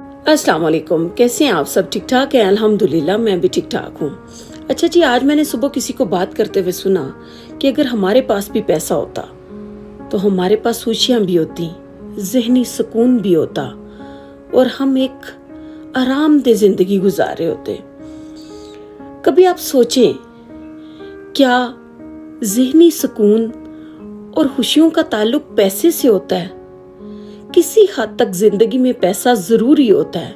अस्सलाम वालेकुम। कैसे हैं आप सब? ठीक ठाक हैं? अल्हम्दुलिल्लाह मैं भी ठीक ठाक हूँ। अच्छा जी, आज मैंने सुबह किसी को बात करते हुए सुना कि अगर हमारे पास भी पैसा होता तो हमारे पास खुशियाँ भी होती, ज़हनी सुकून भी होता और हम एक आरामदेह ज़िंदगी गुजार रहे होते। कभी आप सोचें, क्या ज़हनी सुकून और खुशियों का ताल्लुक पैसे से होता है? किसी हद तक जिंदगी में पैसा जरूरी होता है,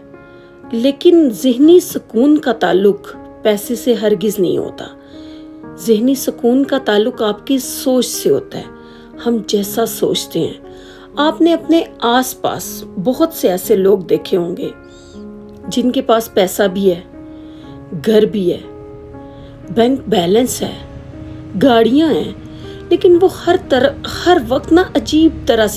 लेकिन ज़हनी सुकून का ताल्लुक पैसे से हरगिज नहीं होता। ज़हनी सुकून का ताल्लुक आपकी सोच से होता है, हम जैसा सोचते हैं। आपने अपने आसपास बहुत से ऐसे लोग देखे होंगे जिनके पास पैसा भी है, घर भी है, बैंक बैलेंस है, गाड़ियां हैं, लेकिन वो हर वक्त ना अजीब तरह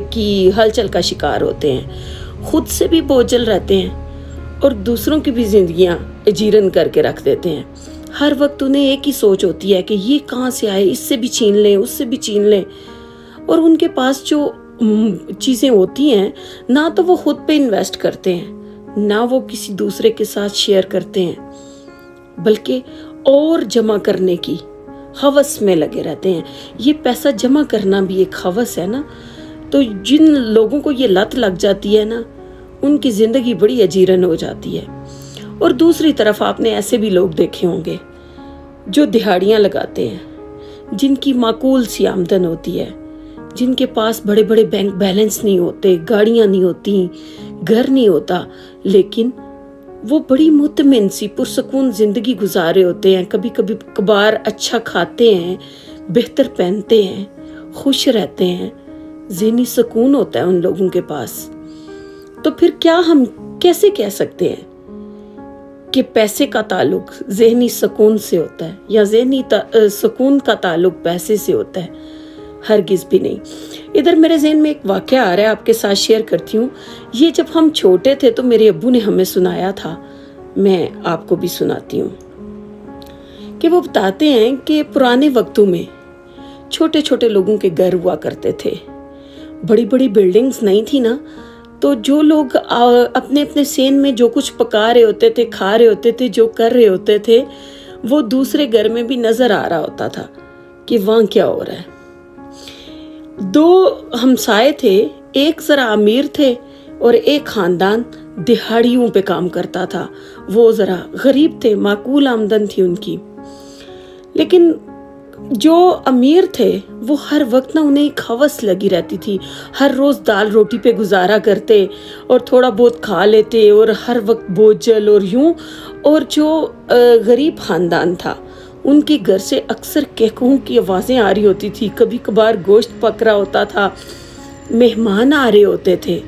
की हलचल का शिकार होते हैं। खुद से भी बोझल रहते हैं और दूसरों की भी जिंदगियां जीरन करके रख देते हैं। हर वक्त उन्हें एक ही सोच होती है कि ये कहाँ से आए, इससे भी छीन लें, उससे भी छीन लें। और उनके पास जो चीज़ें होती हैं, ना तो वो खुद पे इन्वेस्ट करते हैं, ना वो किसी दूसरे के साथ शेयर करते हैं, बल्कि और जमा करने की हवस में लगे रहते हैं। ये पैसा जमा करना भी एक हवस है ना। तो जिन लोगों को ये लत लग जाती है ना, उनकी ज़िंदगी बड़ी अजीरन हो जाती है। और दूसरी तरफ आपने ऐसे भी लोग देखे होंगे जो दिहाड़ियाँ लगाते हैं, जिनकी माकूल सी आमदन होती है, जिनके पास बड़े बड़े बैंक बैलेंस नहीं होते, गाड़ियाँ नहीं होती, घर नहीं होता, लेकिन वो बड़ी मुतमिन सी पुरसकून जिंदगी गुजारे होते हैं। कभी कभी कभार अच्छा खाते हैं, बेहतर पहनते हैं, खुश रहते हैं, ज़हनी सुकून होता है उन लोगों के पास। तो फिर क्या हम कैसे कह सकते हैं कि पैसे का ताल्लुक ज़हनी सुकून से होता है या ज़हनी सुकून का ताल्लुक पैसे से होता है? हरगिज़ भी नहीं। इधर मेरे ज़हन में एक वाक़या आ रहा है, आपके साथ शेयर करती हूँ। ये जब हम छोटे थे तो मेरे अब्बू ने हमें सुनाया था, मैं आपको भी सुनाती हूँ। कि वो बताते हैं कि पुराने वक्तों में छोटे छोटे लोगों के घर हुआ करते थे। बड़ी बड़ी बिल्डिंग्स नहीं थी ना, तो जो लोग अपने अपने सेन में जो कुछ पका रहे होते थे, खा रहे होते थे, जो कर रहे होते थे, वो दूसरे घर में भी नज़र आ रहा होता था कि वहाँ क्या हो रहा है। दो हमसाए थे, एक जरा अमीर थे और एक खानदान दिहाड़ियों पे काम करता था। वो जरा गरीब थे, माकूल आमदन थी उनकी। लेकिन जो अमीर थे वो हर वक्त ना उन्हें एक हवस लगी रहती थी। हर रोज दाल रोटी पे गुजारा करते और थोड़ा बहुत खा लेते और हर वक्त बोझल और यूं। और जो गरीब खानदान था, उनके घर से अक्सर कहकों की आवाज़ें आ रही होती थी। कभी कभार गोश्त पक रहा होता था, मेहमान आ रहे होते थे।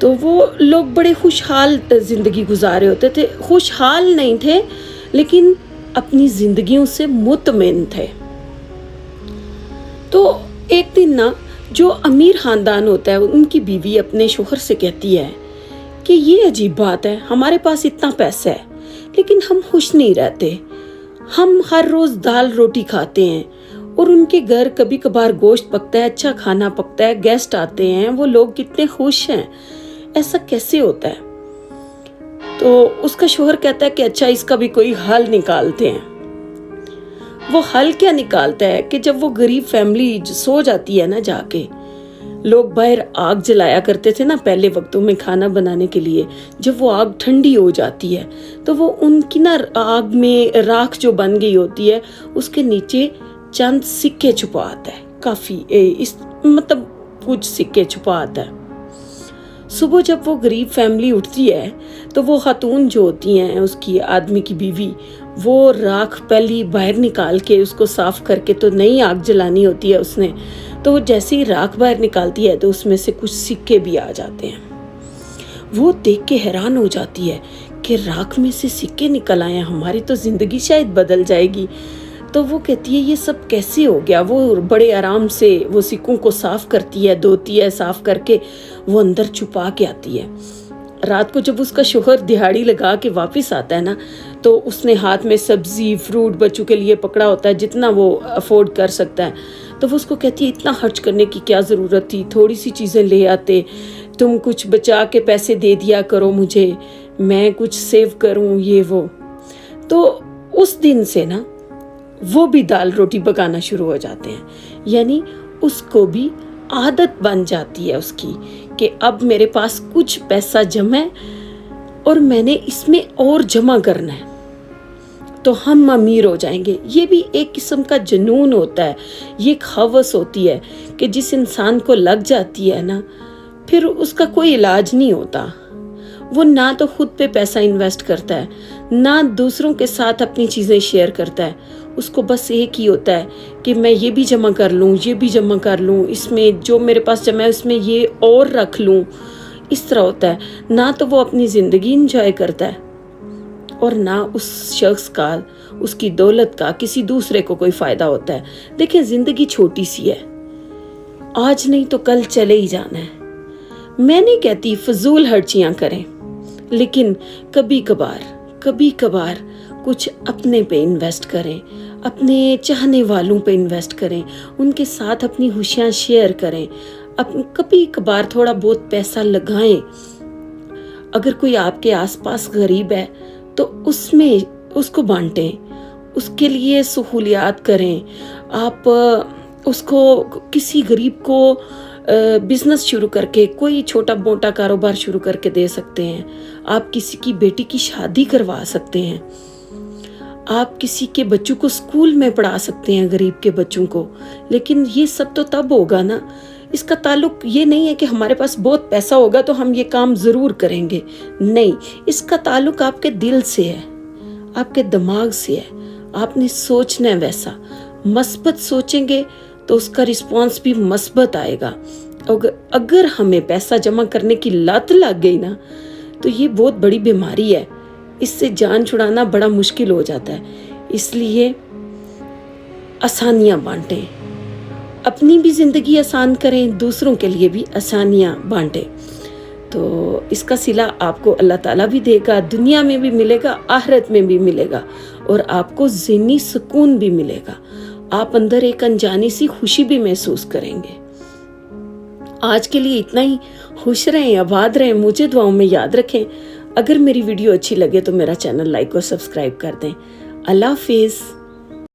तो वो लोग बड़े खुशहाल ज़िंदगी गुजारे होते थे। खुशहाल नहीं थे, लेकिन अपनी ज़िंदगियों से मुतमिन थे। तो एक दिन ना, जो अमीर ख़ानदान होता है, उनकी बीवी अपने शोहर से कहती है कि ये अजीब बात है, हमारे पास इतना पैसा है लेकिन हम खुश नहीं रहते। हम हर रोज़ दाल रोटी खाते हैं और उनके घर कभी कभार गोश्त पकता है, अच्छा खाना पकता है, गेस्ट आते हैं, वो लोग कितने खुश हैं, ऐसा कैसे होता है? तो उसका शोहर कहता है कि अच्छा, इसका भी कोई हल निकालते हैं। वो हल क्या निकालता है कि जब वो गरीब फैमिली सो जाती है ना, जाके लोग बाहर आग जलाया करते थे ना पहले वक्तों में खाना बनाने के लिए। जब वो आग ठंडी हो जाती है तो वो उनकी ना आग में राख जो बन गई होती है, उसके नीचे चंद सिक्के छुपा आता है, काफ़ी मतलब कुछ सिक्के छुपा आता है। सुबह जब वो गरीब फैमिली उठती है तो वो खातून जो होती हैं, उसकी आदमी की बीवी, वो राख पहली बाहर निकाल के उसको साफ करके, तो नई आग जलानी होती है उसने, तो वो जैसे ही राख बाहर निकालती है तो उसमें से कुछ सिक्के भी आ जाते हैं। वो देख के हैरान हो जाती है कि राख में से सिक्के निकल आए हैं, हमारी तो ज़िंदगी शायद बदल जाएगी। तो वो कहती है ये सब कैसे हो गया। वो बड़े आराम से वो सिक्कों को साफ करती है, धोती है, साफ करके वो अंदर छुपा के आती है। रात को जब उसका शोहर दिहाड़ी लगा के वापस आता है ना, तो उसने हाथ में सब्जी फ्रूट बच्चों के लिए पकड़ा होता है, जितना वो अफोर्ड कर सकता है। तो वो उसको कहती है इतना खर्च करने की क्या ज़रूरत थी, थोड़ी सी चीज़ें ले आते, تم کچھ بچا کے پیسے دے دیا کرو مجھے، میں کچھ سیو کروں، یہ وہ۔ تو اس دن سے نا وہ بھی دال روٹی پکانا شروع ہو جاتے ہیں، یعنی اس کو بھی عادت بن جاتی ہے اس کی کہ اب میرے پاس کچھ پیسہ جمع ہے اور میں نے اس میں اور جمع کرنا ہے تو ہم امیر ہو جائیں گے۔ یہ بھی ایک قسم کا جنون ہوتا ہے، یہ ایک ہوس ہوتی ہے کہ جس انسان کو لگ جاتی ہے نا، پھر اس کا کوئی علاج نہیں ہوتا۔ وہ نہ تو خود پہ پیسہ انویسٹ کرتا ہے، نہ دوسروں کے ساتھ اپنی چیزیں شیئر کرتا ہے۔ اس کو بس ایک ہی ہوتا ہے کہ میں یہ بھی جمع کر لوں، یہ بھی جمع کر لوں، اس میں جو میرے پاس جمع ہے اس میں یہ اور رکھ لوں۔ اس طرح ہوتا ہے، نہ تو وہ اپنی زندگی انجوائے کرتا ہے اور نہ اس شخص کا، اس کی دولت کا کسی دوسرے کو کوئی فائدہ ہوتا ہے۔ دیکھیں زندگی چھوٹی سی ہے، آج نہیں تو کل چلے ہی جانا ہے۔ میں نہیں کہتی فضول خرچیاں کریں، لیکن کبھی کبھار کچھ اپنے پہ انویسٹ کریں، اپنے چاہنے والوں پہ انویسٹ کریں، ان کے ساتھ اپنی خوشیاں شیئر کریں، کبھی کبھار تھوڑا بہت پیسہ لگائیں۔ اگر کوئی آپ کے آس پاس غریب ہے تو اس کو بانٹیں، اس کے لیے سہولیات کریں۔ آپ اس کو، کسی غریب کو بزنس شروع کر کے، کوئی چھوٹا موٹا کاروبار شروع کر کے دے سکتے ہیں۔ آپ کسی کی بیٹی کی شادی کروا سکتے ہیں، آپ کسی کے بچوں کو اسکول میں پڑھا سکتے ہیں، غریب کے بچوں کو۔ لیکن یہ سب تو تب ہوگا نا، اس کا تعلق یہ نہیں ہے کہ ہمارے پاس بہت پیسہ ہوگا تو ہم یہ کام ضرور کریں گے، نہیں، اس کا تعلق آپ کے دل سے ہے، آپ کے دماغ سے ہے۔ آپ نے سوچنا ہے ویسا، مثبت سوچیں گے تو اس کا رسپانس بھی مثبت آئے گا۔ اگر ہمیں پیسہ جمع کرنے کی لت لگ گئی نا تو یہ بہت بڑی بیماری ہے، اس سے جان چھڑانا بڑا مشکل ہو جاتا ہے۔ اس لیے آسانیاں بانٹیں، اپنی بھی زندگی آسان کریں، دوسروں کے لیے بھی آسانیاں بانٹیں، تو اس کا صلہ آپ کو اللہ تعالیٰ بھی دے گا، دنیا میں بھی ملے گا، آخرت میں بھی ملے گا، اور آپ کو ذہنی سکون بھی ملے گا۔ آپ اندر ایک انجانی سی خوشی بھی محسوس کریں گے۔ آج کے لیے اتنا ہی۔ خوش رہیں، آباد رہیں، مجھے دعاؤں میں یاد رکھیں۔ اگر میری ویڈیو اچھی لگے تو میرا چینل لائک اور سبسکرائب کر دیں۔ اللہ حافظ۔